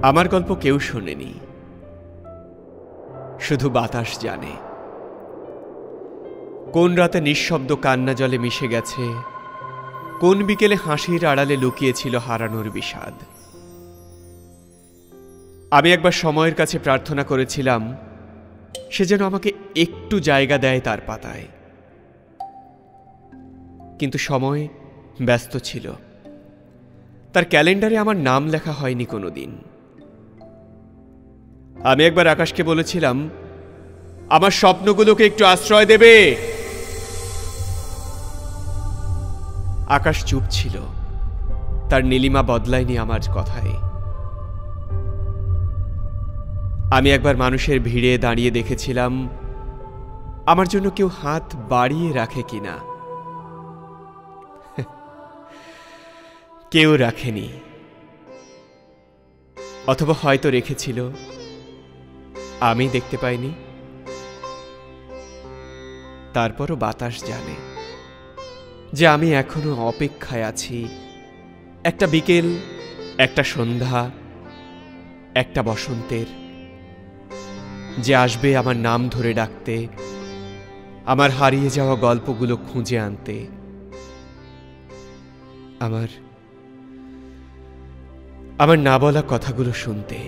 আমার গল্প কেউ শোনেনি, শুধু বাতাস জানে। কোন রাতে নিঃশব্দ কান্না জলে মিশে গেছে, কোন বিকেলে হাসির আড়ালে লুকিয়েছিল হারানোর বিষাদ। আমি একবার সময়ের কাছে প্রার্থনা করেছিলাম সে যেন আমাকে একটু জায়গা দেয় তার পাতায়, কিন্তু সময় ব্যস্ত ছিল। তার ক্যালেন্ডারে আমার নাম লেখা হয়নি কোনোদিন। আমি একবার আকাশকে বলেছিলাম আমার স্বপ্নগুলোকে একটু আশ্রয় দেবে। আকাশ চুপ ছিল, তার নীলিমা বদলায়নি আমার কথায়। আমি একবার মানুষের ভিড়ে দাঁড়িয়ে দেখেছিলাম আমার জন্য কেউ হাত বাড়িয়ে রাখে কিনা। কেউ রাখেনি, অথবা হয়তো রেখেছিল, আমি দেখতে পাইনি। তারপরও বাতাস জানে যে আমি এখনো অপেক্ষায় আছি, একটা বিকেল, একটা সন্ধ্যা, একটা বসন্তের, যে আসবে আমার নাম ধরে ডাকতে, আমার হারিয়ে যাওয়া গল্পগুলো খুঁজে আনতে, আমার না বলা কথাগুলো শুনতে।